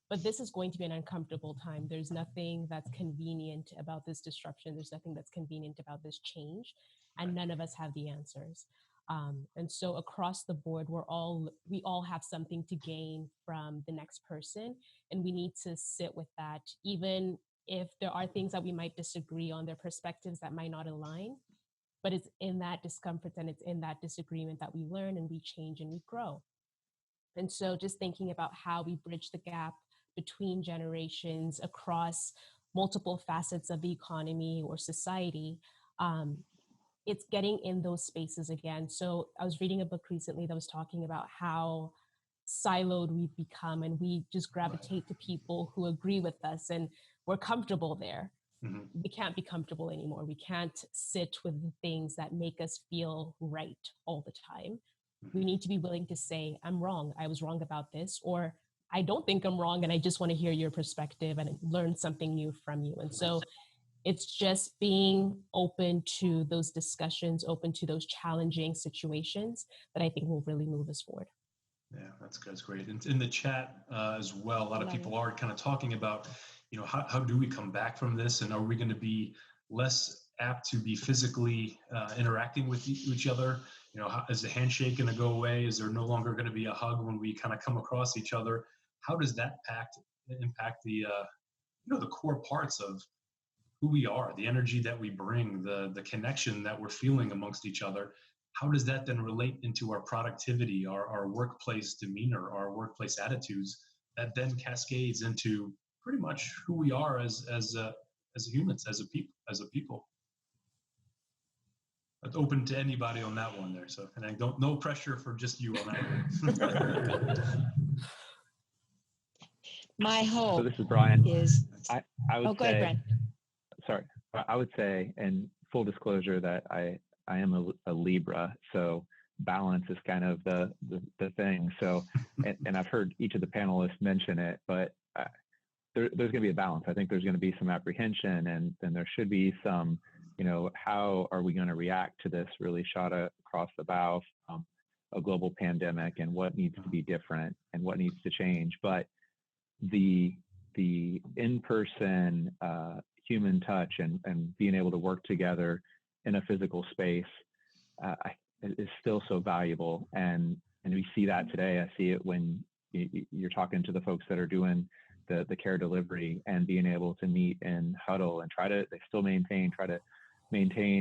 C: but this is going to be an uncomfortable time. There's nothing that's convenient about this disruption. There's nothing that's convenient about this change, and none of us have the answers. And so across the board, we all have something to gain from the next person, and we need to sit with that, even if there are things that we might disagree on, their perspectives that might not align, but it's in that discomfort and it's in that disagreement that we learn and we change and we grow. And so just thinking about how we bridge the gap between generations across multiple facets of the economy or society, it's getting in those spaces again. So I was reading a book recently that was talking about how siloed we've become, and we just gravitate to people who agree with us and we're comfortable there. Mm-hmm. We can't be comfortable anymore. We can't sit with the things that make us feel right all the time. Mm-hmm. We need to be willing to say, I'm wrong. I was wrong about this, or I don't think I'm wrong and I just want to hear your perspective and learn something new from you. And so it's just being open to those discussions, open to those challenging situations that I think will really move us forward.
A: Yeah, that's good. That's great. And in the chat as well, a lot of people are kind of talking about, how do we come back from this? And are we going to be less apt to be physically interacting with each other? Is the handshake going to go away? Is there no longer going to be a hug when we kind of come across each other? How does that impact the, the core parts of who we are, the energy that we bring, the connection that we're feeling amongst each other? How does that then relate into our productivity, our workplace demeanor, our workplace attitudes, that then cascades into pretty much who we are as humans, as a people? That's open to anybody on that one there. So, and no pressure for just you on that one.
E: My hope.
D: So this is Brian.
E: I would
D: say,
E: go ahead, Brian.
D: Sorry, I would say, in full disclosure, that I am a Libra, so balance is kind of the thing. So, and I've heard each of the panelists mention it, but there's going to be a balance. I think there's going to be some apprehension, and there should be some, how are we going to react to this really shot across the bow, a global pandemic, and what needs to be different and what needs to change. But the in-person human touch and being able to work together in a physical space is still so valuable. And we see that today. I see it when you're talking to the folks that are doing the care delivery and being able to meet and huddle and they still maintain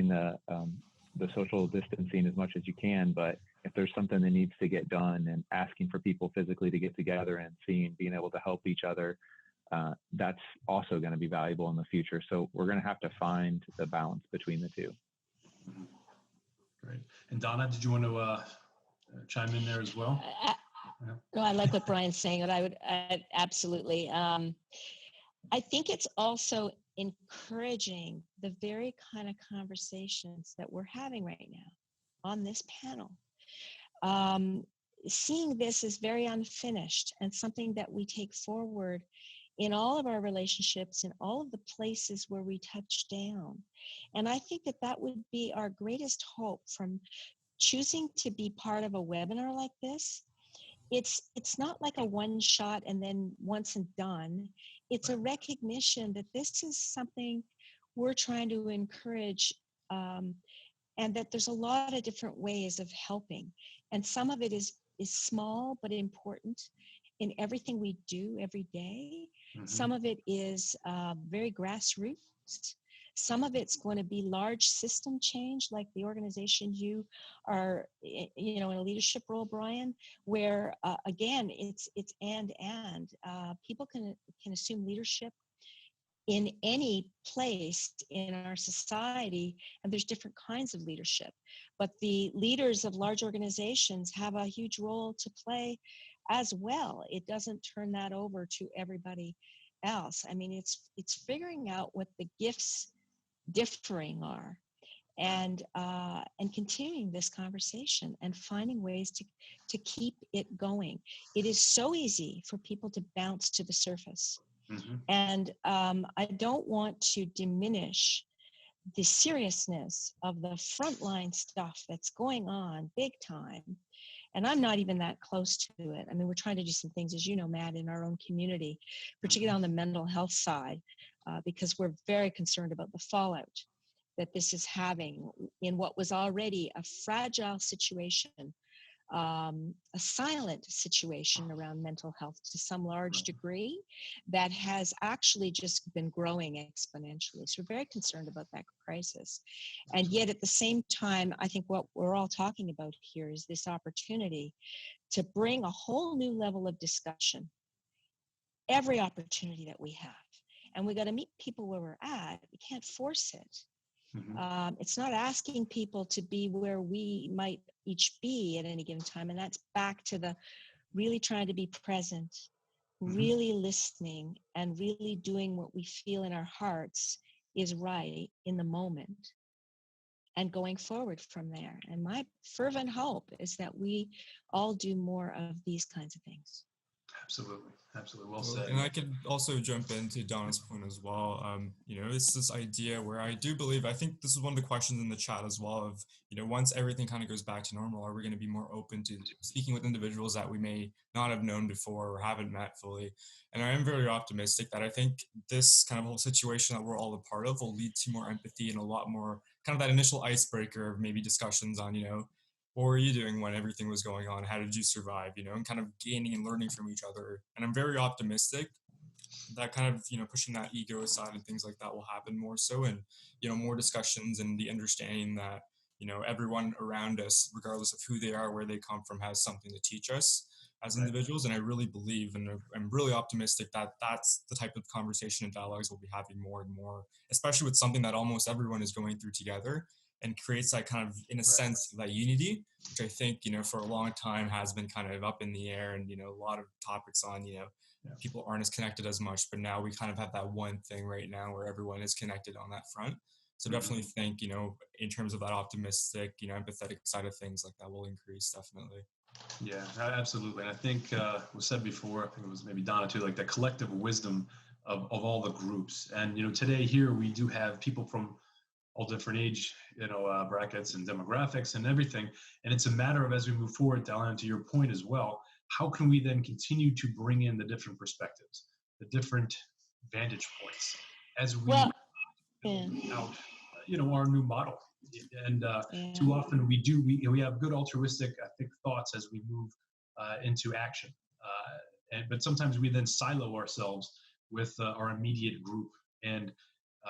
D: the social distancing as much as you can. But if there's something that needs to get done, and asking for people physically to get together and being able to help each other, that's also going to be valuable in the future. So we're going to have to find the balance between the two.
A: Mm-hmm. Great. And Donna, did you want to chime in there as well?
E: No, I like what Brian's saying, but I would absolutely. I think it's also encouraging the very kind of conversations that we're having right now on this panel. Seeing this is very unfinished and something that we take forward in all of our relationships, in all of the places where we touch down. And I think that would be our greatest hope from choosing to be part of a webinar like this. It's not like a one shot and then once and done. It's a recognition that this is something we're trying to encourage, and that there's a lot of different ways of helping. And some of it is small but important in everything we do every day. Mm-hmm. Some of it is very grassroots. Some of it's going to be large system change, like the organization you are, in a leadership role, Brian, where again, it's and people can assume leadership in any place in our society, and there's different kinds of leadership. But the leaders of large organizations have a huge role to play as well. It doesn't turn that over to everybody else. I mean, it's figuring out what the gifts differing are, and continuing this conversation and finding ways to keep it going. It is so easy for people to bounce to the surface. And I don't want to diminish the seriousness of the frontline stuff that's going on big time. And I'm not even that close to it. I mean, we're trying to do some things, as you know, Matt, in our own community, particularly on the mental health side, because we're very concerned about the fallout that this is having in what was already a fragile situation, a silent situation around mental health to some large degree that has actually just been growing exponentially. So we're very concerned about that crisis. And yet at the same time, I think what we're all talking about here is this opportunity to bring a whole new level of discussion, every opportunity that we have. And we got to meet people where we're at. We can't force it. It's not asking people to be where we might each be at any given time. And that's back to the really trying to be present, really listening, and really doing what we feel in our hearts is right in the moment and going forward from there. And my fervent hope is that we all do more of these kinds of things.
A: Absolutely. Absolutely. Well said.
B: And I could also jump into Donna's point as well. It's this idea where I do believe, I think this is one of the questions in the chat as well of, once everything kind of goes back to normal, are we going to be more open to speaking with individuals that we may not have known before or haven't met fully? And I am very optimistic that I think this kind of whole situation that we're all a part of will lead to more empathy and a lot more kind of that initial icebreaker of maybe discussions on, what were you doing when everything was going on? How did you survive? And kind of gaining and learning from each other. And I'm very optimistic that kind of, pushing that ego aside and things like that will happen more so. And, more discussions and the understanding that, everyone around us, regardless of who they are, where they come from, has something to teach us as individuals. And I really believe, and I'm really optimistic that that's the type of conversation and dialogues we'll be having more and more, especially with something that almost everyone is going through together. And creates that kind of, in a sense, that unity, which I think, for a long time has been kind of up in the air and, a lot of topics on, people aren't as connected as much, but now we kind of have that one thing right now where everyone is connected on that front. So definitely think, in terms of that optimistic, empathetic side of things, like that will increase definitely.
A: Yeah, absolutely. And I think was said before, I think it was maybe Donna too, like the collective wisdom of all the groups. And, today here we do have people from all different age, brackets and demographics and everything. And it's a matter of, as we move forward, Diana, to your point as well, how can we then continue to bring in the different perspectives, the different vantage points as we build out, our new model. And too often we have good altruistic, I think, thoughts as we move into action. But sometimes we then silo ourselves with our immediate group. And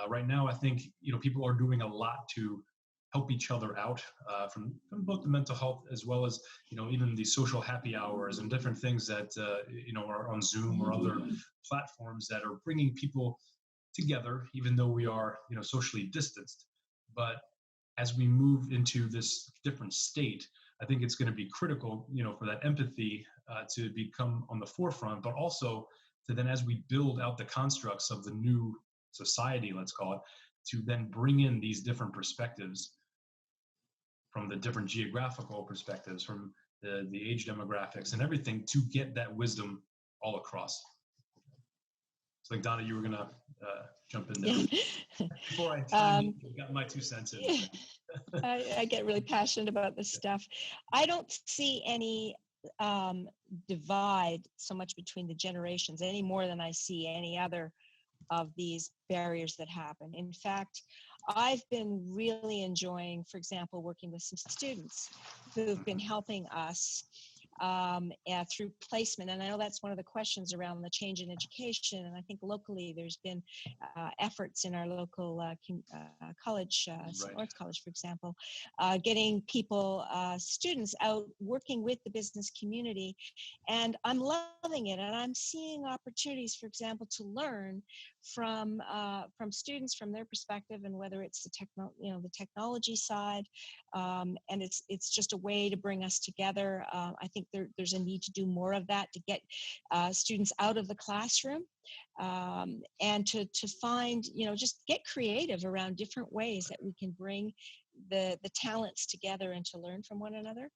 A: right now, I think people are doing a lot to help each other out from both the mental health as well as even the social happy hours and different things that are on Zoom or other platforms that are bringing people together, even though we are socially distanced. But as we move into this different state, I think it's going to be critical, for that empathy to become on the forefront, but also to then, as we build out the constructs of the new society, let's call it, to then bring in these different perspectives from the different geographical perspectives, from the age demographics and everything, to get that wisdom all across. So, like, Donna, you were going to jump in there. Before I got my 2 cents in.
E: I get really passionate about this stuff. I don't see any divide so much between the generations any more than I see any other of these barriers that happen. In fact, I've been really enjoying, for example, working with some students who've been helping us through placement. And I know that's one of the questions around the change in education. And I think locally there's been efforts in our local college, St. Lawrence College, for example, getting people, students out working with the business community. And I'm loving it. And I'm seeing opportunities, for example, to learn from students, from their perspective, and whether it's the technology side, and it's just a way to bring us together. I think there's a need to do more of that, to get students out of the classroom, and to find, just get creative around different ways that we can bring the talents together and to learn from one another.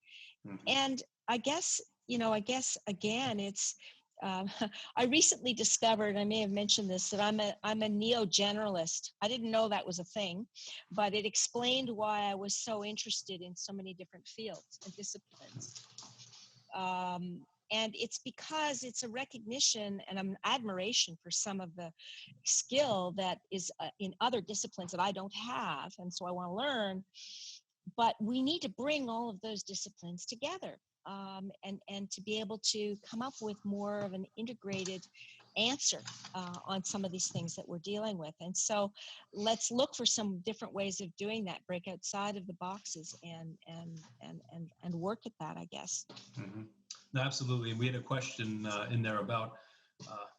E: And I guess again, it's I recently discovered, I may have mentioned this, that I'm a neo-generalist. I didn't know that was a thing, but it explained why I was so interested in so many different fields and disciplines. And it's because it's a recognition and an admiration for some of the skill that is in other disciplines that I don't have, and so I want to learn. But we need to bring all of those disciplines together, and to be able to come up with more of an integrated answer on some of these things that we're dealing with. And so let's look for some different ways of doing that, break outside of the boxes and work at that, I guess.
A: Mm-hmm. No, absolutely. And we had a question in there about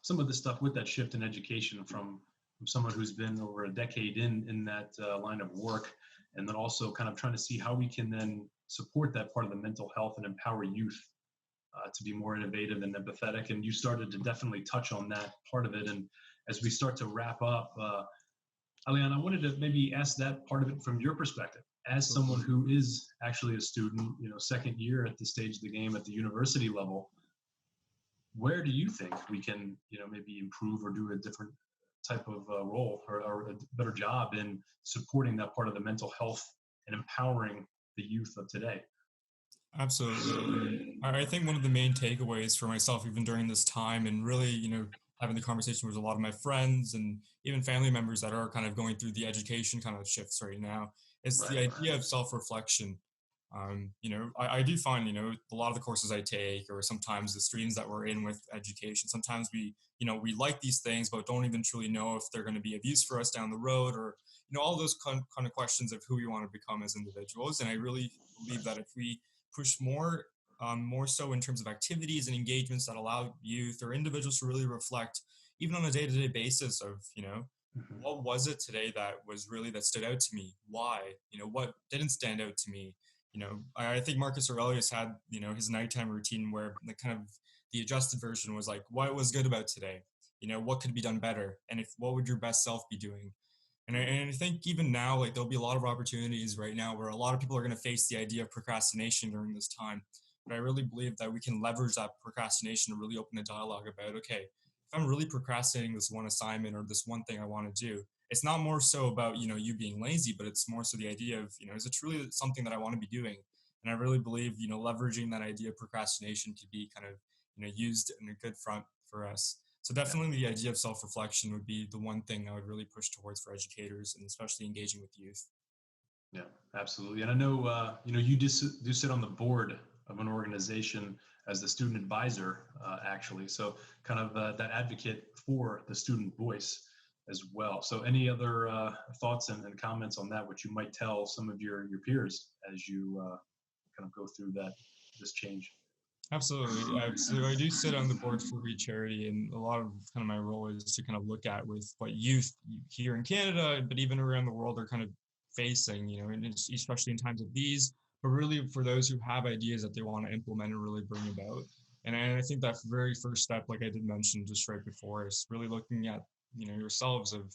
A: some of the stuff with that shift in education from someone who's been over a decade in that line of work, and then also kind of trying to see how we can then support that part of the mental health and empower youth to be more innovative and empathetic. And you started to definitely touch on that part of it. And as we start to wrap up, Aliana, I wanted to maybe ask that part of it from your perspective, as someone who is actually a student, second year at this stage of the game at the university level. Where do you think we can, maybe improve or do a different type of role or a better job in supporting that part of the mental health and empowering the youth of today?
B: Absolutely. I think one of the main takeaways for myself, even during this time, and really, having the conversation with a lot of my friends and even family members that are kind of going through the education kind of shifts right now, is the idea of self-reflection. I do find, a lot of the courses I take, or sometimes the streams that we're in with education, sometimes we like these things, but don't even truly know if they're going to be of use for us down the road, or, all those kind of questions of who we want to become as individuals. And I really believe that if we push more so in terms of activities and engagements that allow youth or individuals to really reflect, even on a day-to-day basis of, what was it today that stood out to me? Why? What didn't stand out to me? I think Marcus Aurelius had, his nighttime routine where the adjusted version was like, what was good about today? What could be done better? And what would your best self be doing? And I think even now, there'll be a lot of opportunities right now where a lot of people are going to face the idea of procrastination during this time. But I really believe that we can leverage that procrastination to really open a dialogue about, okay, if I'm really procrastinating this one assignment or this one thing I want to do, it's not more so about, you being lazy, but it's more so the idea of, is it truly something that I want to be doing? And I really believe, leveraging that idea of procrastination to be kind of, used in a good front for us. So definitely the idea of self-reflection would be the one thing I would really push towards for educators, and especially engaging with youth.
A: Yeah, absolutely. And I know, you do sit on the board of an organization as the student advisor, actually. So kind of that advocate for the student voice as well. So any other thoughts and comments on that, which you might tell some of your peers as you kind of go through this change?
B: Absolutely. So I do sit on the board for Read Charity, and a lot of kind of my role is to kind of look at with what youth here in Canada, but even around the world, are kind of facing, and especially in times of these, but really for those who have ideas that they want to implement and really bring about. And I think that very first step, like I did mention just right before, is really looking at, yourselves of,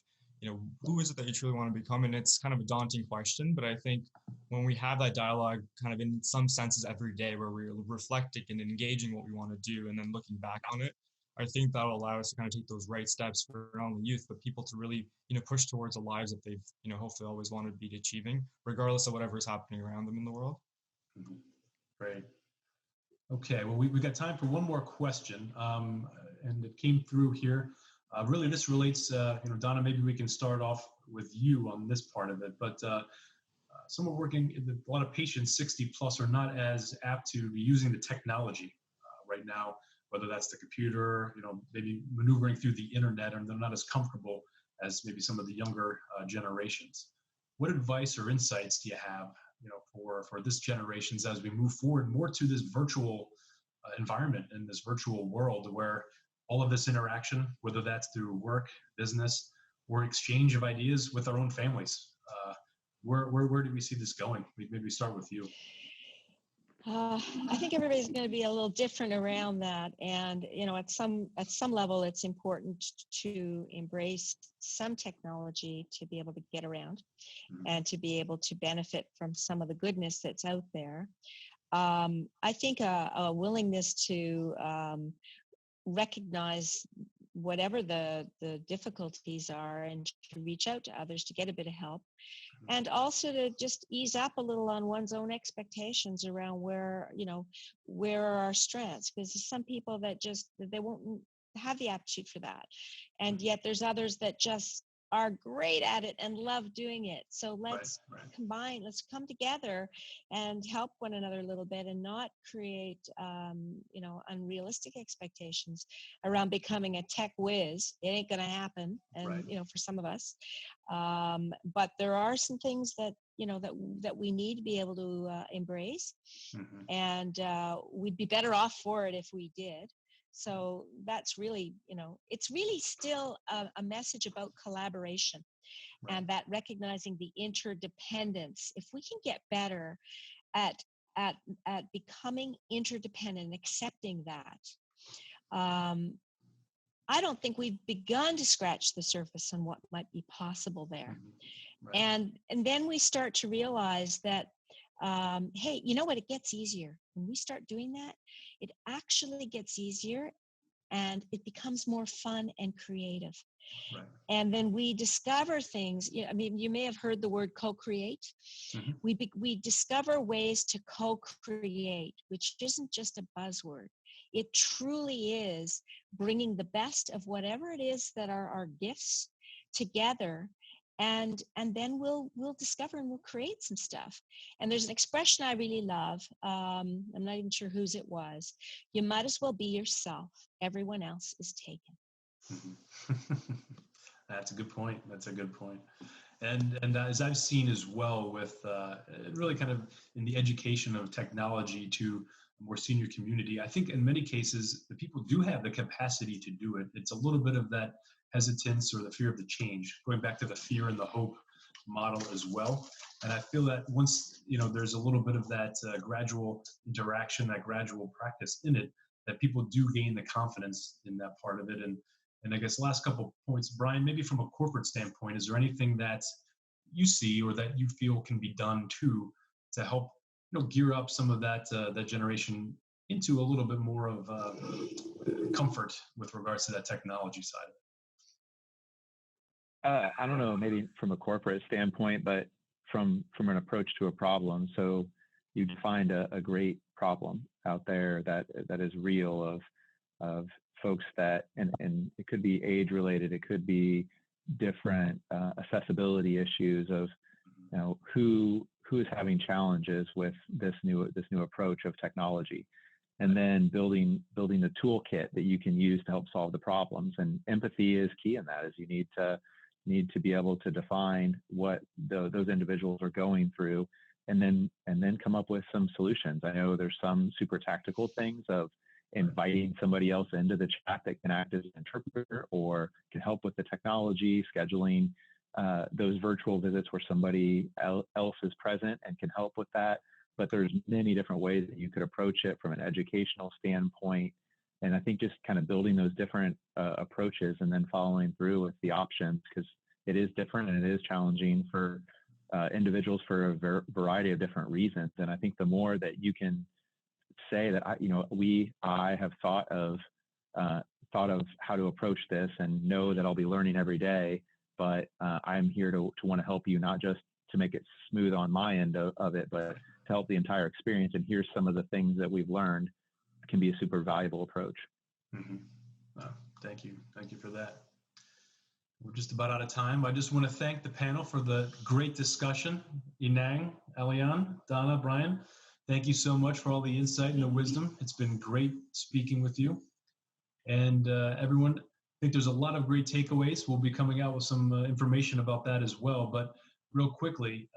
B: who is it that you truly want to become? And it's kind of a daunting question, but I think when we have that dialogue kind of in some senses every day where we're reflecting and engaging what we want to do and then looking back on it, I think that'll allow us to kind of take those right steps for not only youth, but people to really, push towards the lives that they've, hopefully always wanted to be achieving, regardless of whatever is happening around them in the world.
A: Mm-hmm. Great. Okay, well, we got time for one more question, and it came through here. Really, this relates, Donna, maybe we can start off with you on this part of it, but someone working, a lot of patients 60 plus are not as apt to be using the technology right now, whether that's the computer, maybe maneuvering through the internet, and they're not as comfortable as maybe some of the younger generations. What advice or insights do you have, for this generations as we move forward more to this virtual environment in this virtual world where all of this interaction, whether that's through work, business, or exchange of ideas with our own families, where do we see this going? Maybe start with you.
E: I think everybody's going to be a little different around that, and at some level, it's important to embrace some technology to be able to get around, and to be able to benefit from some of the goodness that's out there. I think a willingness to recognize whatever the difficulties are and to reach out to others to get a bit of help, and also to just ease up a little on one's own expectations around where are our strengths, because there's some people that they won't have the aptitude for that, and yet there's others that just are great at it and love doing it. So let's combine, let's come together and help one another a little bit, and not create unrealistic expectations around becoming a tech whiz. It ain't going to happen, and for some of us, but there are some things that that we need to be able to embrace, and we'd be better off for it if we did. So that's really, it's really still a message about collaboration, and that recognizing the interdependence. If we can get better at becoming interdependent and accepting that, I don't think we've begun to scratch the surface on what might be possible there. And then we start to realize that, hey, you know what? It gets easier. When we start doing that, it actually gets easier, and it becomes more fun and creative. And then we discover things. I mean, you may have heard the word co-create. We discover ways to co-create, which isn't just a buzzword. It truly is bringing the best of whatever it is that are our gifts together, and then we'll discover and we'll create some stuff. And there's an expression I really love. I'm not even sure whose it was. You might as well be yourself. Everyone else is taken.
A: That's a good point. That's a good point. And as I've seen as well with really kind of in the education of technology to a more senior community, I think in many cases, the people do have the capacity to do it. It's a little bit of that hesitance or the fear of the change, going back to the fear and the hope model as well. And I feel that once, there's a little bit of that gradual interaction, that gradual practice in it, that people do gain the confidence in that part of it. And I guess last couple of points, Brian, maybe from a corporate standpoint, is there anything that you see or that you feel can be done to help, gear up some of that generation into a little bit more of comfort with regards to that technology side of it?
D: I don't know, maybe from a corporate standpoint, but from an approach to a problem. So you find a great problem out there that is real of folks that, and it could be age related, it could be different accessibility issues of, who is having challenges with this new approach of technology, and then building the toolkit that you can use to help solve the problems. And empathy is key in that, is you need to be able to define what those individuals are going through, and then come up with some solutions. I know there's some super tactical things of inviting somebody else into the chat that can act as an interpreter or can help with the technology, scheduling those virtual visits where somebody else is present and can help with that. But there's many different ways that you could approach it from an educational standpoint. And I think just kind of building those different approaches and then following through with the options, because it is different and it is challenging for individuals for a variety of different reasons. And I think the more that you can say that I have thought of how to approach this and know that I'll be learning every day, but I'm here to want to help you, not just to make it smooth on my end of it, but to help the entire experience. And here's some of the things that we've learned, can be a super valuable approach.
A: Thank you for that. We're just about out of time. I just want to thank the panel for the great discussion. Inang, Eliane, Donna, Brian, thank you so much for all the insight and the wisdom. It's been great speaking with you. And everyone, I think there's a lot of great takeaways. We'll be coming out with some information about that as well. But real quickly,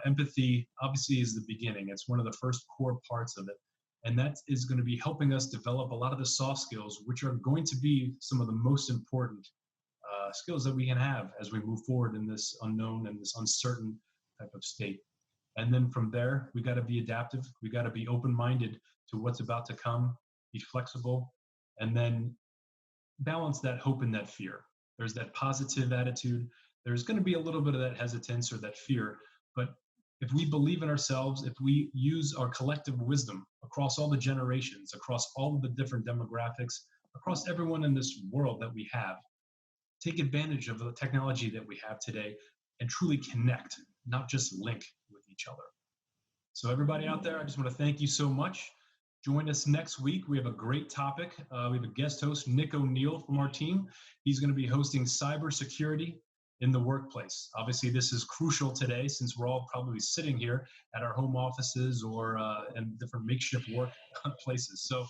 A: empathy obviously is the beginning. It's one of the first core parts of it. And that is going to be helping us develop a lot of the soft skills, which are going to be some of the most important skills that we can have as we move forward in this unknown and this uncertain type of state. And then from there, we got to be adaptive. We got to be open-minded to what's about to come, be flexible, and then balance that hope and that fear. There's that positive attitude. There's going to be a little bit of that hesitance or that fear, but if we believe in ourselves, if we use our collective wisdom across all the generations, across all of the different demographics across everyone in this world that we have. Take advantage of the technology that we have today and truly connect, not just link with each other. So everybody out there, I just want to thank you so much. Join us next week. We have a great topic. We have a guest host, Nick O'Neill from our team. He's going to be hosting cybersecurity in the workplace. Obviously, this is crucial today since we're all probably sitting here at our home offices or in different makeshift work places. So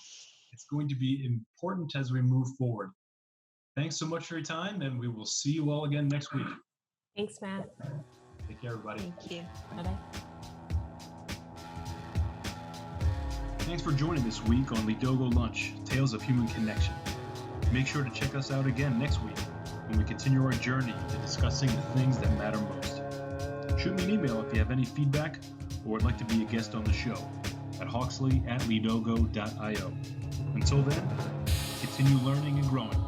A: it's going to be important as we move forward. Thanks so much for your time, and we will see you all again next week.
C: Thanks, Matt.
A: Take care, everybody.
E: Thank you.
C: Bye-bye.
A: Thanks for joining this week on Leadogo Lunch, Tales of Human Connection. Make sure to check us out again next week when we continue our journey to discussing the things that matter most. Shoot me an email if you have any feedback or would like to be a guest on the show at Huxley@leadogo.io. Until then, continue learning and growing.